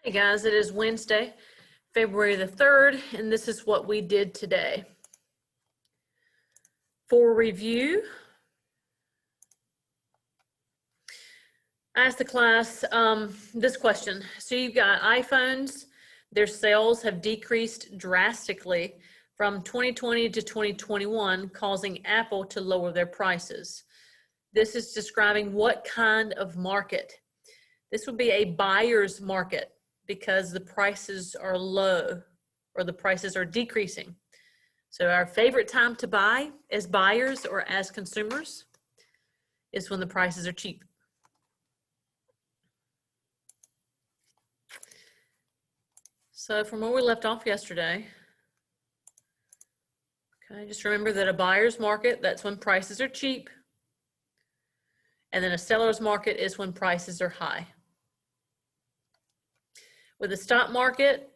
Hey guys, it is Wednesday, February the 3rd, and this is what we did today. For review, I asked the class this question. So you've got iPhones, their sales have decreased drastically from 2020 to 2021, causing Apple to lower their prices. This is describing what kind of market. This would be a buyer's market because the prices are low or the prices are decreasing. So our favorite time to buy as buyers or as consumers is when the prices are cheap. So from where we left off yesterday, okay, just remember that a buyer's market, that's when prices are cheap. And then a seller's market is when prices are high. With the stock market,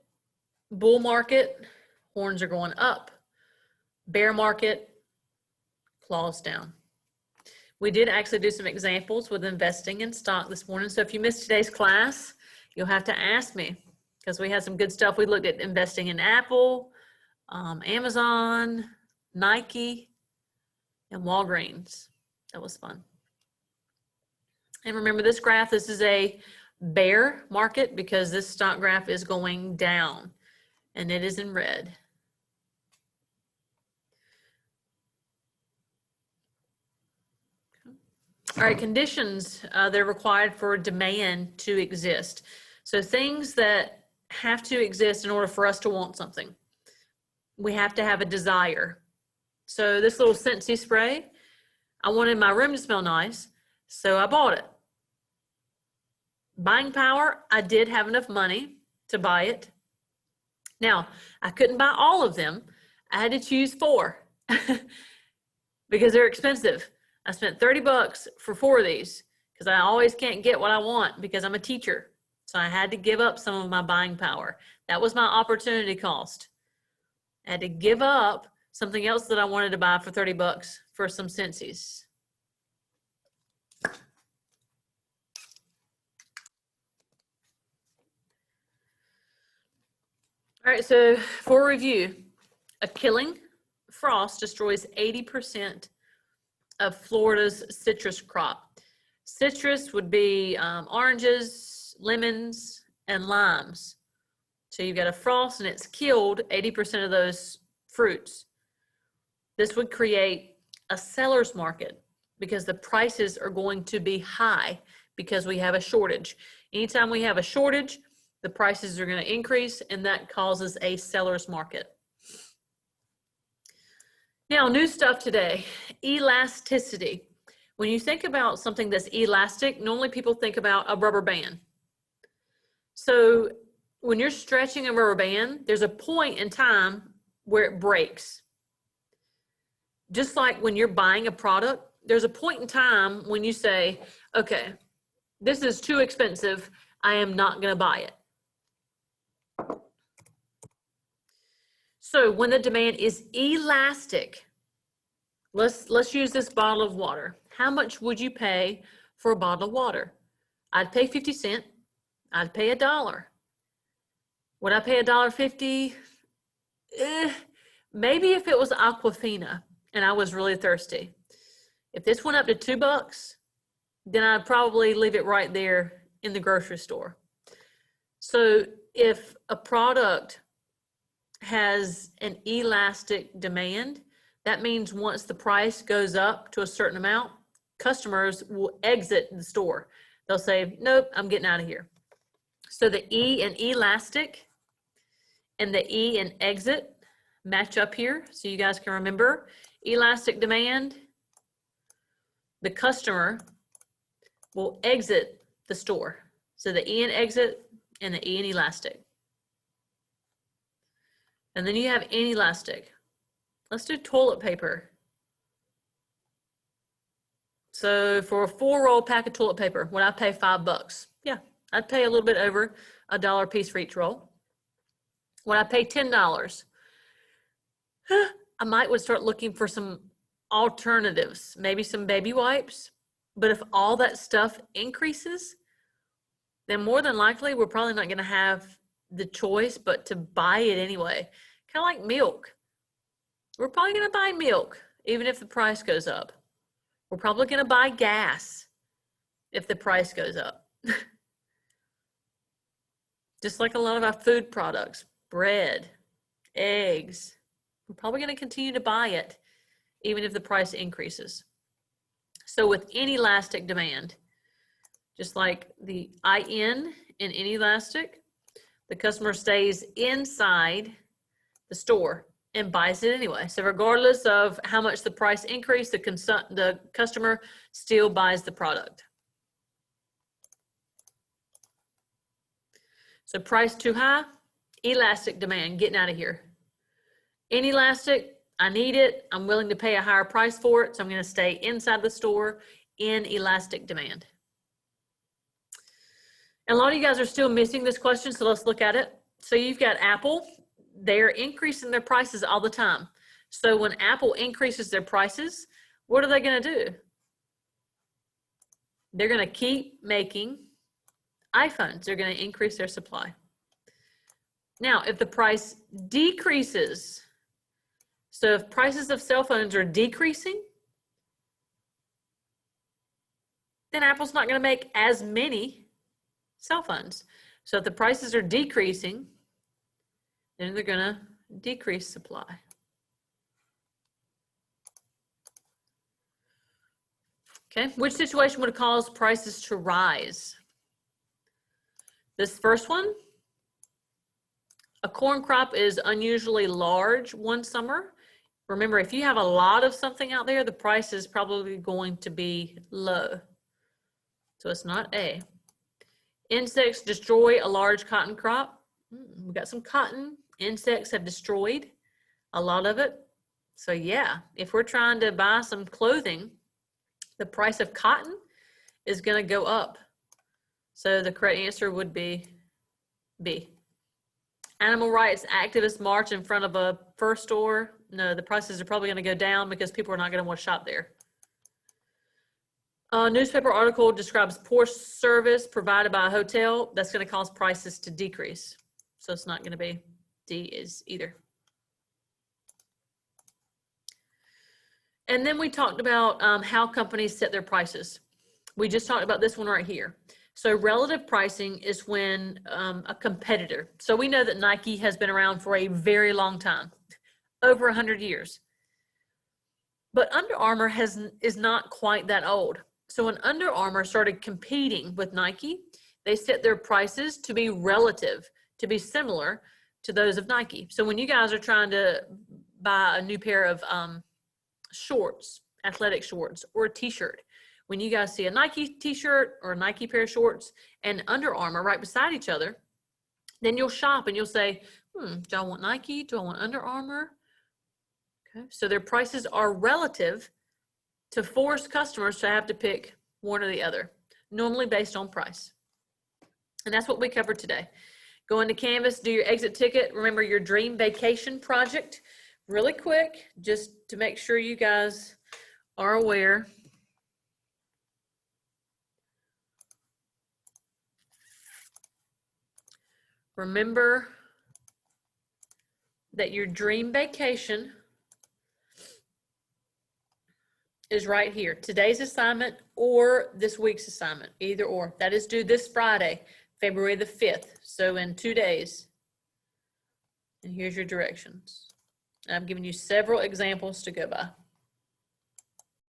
bull market, horns are going up. Bear market, claws down. We did actually do some examples with investing in stock this morning. So if you missed today's class, you'll have to ask me because we had some good stuff. We looked at investing in Apple, Amazon, Nike, and Walgreens. That was fun. And remember this graph, this is a bear market because this stock graph is going down and it is in red. All right, conditions that are required for demand to exist. So things that have to exist in order for us to want something. We have to have a desire. So this little Scentsy spray, I wanted my room to smell nice, so I bought it. Buying power, I did have enough money to buy it. Now, I couldn't buy all of them. I had to choose 4 because they're expensive. I spent 30 bucks for 4 of these because I always can't get what I want because I'm a teacher. So I had to give up some of my buying power. That was my opportunity cost. I had to give up something else that I wanted to buy for 30 bucks for some Scentsies. All right, so for review, a killing frost destroys 80% of Florida's citrus crop. Citrus would be oranges, lemons, and limes. So you've got a frost and it's killed 80% of those fruits. This would create a seller's market because the prices are going to be high because we have a shortage. Anytime we have a shortage, the prices are going to increase and that causes a seller's market. Now, new stuff today, elasticity. When you think about something that's elastic, normally people think about a rubber band. So when you're stretching a rubber band, there's a point in time where it breaks. Just like when you're buying a product, there's a point in time when you say, okay, this is too expensive, I am not going to buy it. So when the demand is elastic, let's use this bottle of water. How much would you pay for a bottle of water? I'd pay 50 cents. I'd pay $1. Would I pay $1.50? Maybe if it was Aquafina and I was really thirsty. If this went up to $2, then I'd probably leave it right there in the grocery store. So if a product has an elastic demand, that means once the price goes up to a certain amount, customers will exit the store. They'll say, nope, I'm getting out of here. So the E in elastic and the E in exit match up here so you guys can remember. Elastic demand, the customer will exit the store. So the E in exit and the E in elastic. And then you have inelastic. Let's do toilet paper. So for a 4-roll pack of toilet paper, would I pay $5? Yeah, I'd pay a little bit over $1 a piece for each roll. Would I pay $10? I might would start looking for some alternatives, maybe some baby wipes. But if all that stuff increases, then more than likely, we're probably not going to have the choice but to buy it anyway. Kind of like milk. We're probably going to buy milk, even if the price goes up. We're probably going to buy gas if the price goes up. Just like a lot of our food products, bread, eggs, we're probably going to continue to buy it, even if the price increases. So with inelastic demand, just like the IN in inelastic, the customer stays inside the store and buys it anyway. So regardless of how much the price increase, the customer still buys the product. So price too high, elastic demand, getting out of here. Inelastic, I need it, I'm willing to pay a higher price for it, so I'm going to stay inside the store in elastic demand. And a lot of you guys are still missing this question, so let's look at it. So you've got Apple, they're increasing their prices all the time. So when Apple increases their prices, what are they going to do? They're going to keep making iPhones. They're going to increase their supply. Now, if the price decreases, so if prices of cell phones are decreasing, then Apple's not going to make as many cell phones. So if the prices are decreasing, then they're going to decrease supply. Okay, which situation would cause prices to rise? This first one, a corn crop is unusually large one summer. Remember, if you have a lot of something out there, the price is probably going to be low. So it's not A. Insects destroy a large cotton crop. We got some cotton. Insects have destroyed a lot of it. So yeah, if we're trying to buy some clothing, the price of cotton is going to go up. So the correct answer would be B. Animal rights activists march in front of a fur store. No, the prices are probably going to go down because people are not going to want to shop there. A newspaper article describes poor service provided by a hotel. That's going to cause prices to decrease. So it's not going to be D is either. And then we talked about how companies set their prices. We just talked about this one right here. So relative pricing is when a competitor, so we know that Nike has been around for a very long time, over 100 years. But Under Armour is not quite that old. So when Under Armour started competing with Nike, they set their prices to be relative, to be similar to those of Nike. So when you guys are trying to buy a new pair of shorts, athletic shorts, or a t-shirt, when you guys see a Nike t-shirt or a Nike pair of shorts and Under Armour right beside each other, then you'll shop and you'll say, do I want Nike? Do I want Under Armour? Okay. So their prices are relative to force customers to have to pick one or the other, normally based on price. And that's what we covered today. Go into Canvas, do your exit ticket. Remember your dream vacation project. Really quick, just to make sure you guys are aware. Remember that your dream vacation is right here. Today's assignment or this week's assignment, either or. That is due this Friday, February the 5th. So in 2 days. And here's your directions. And I've given you several examples to go by.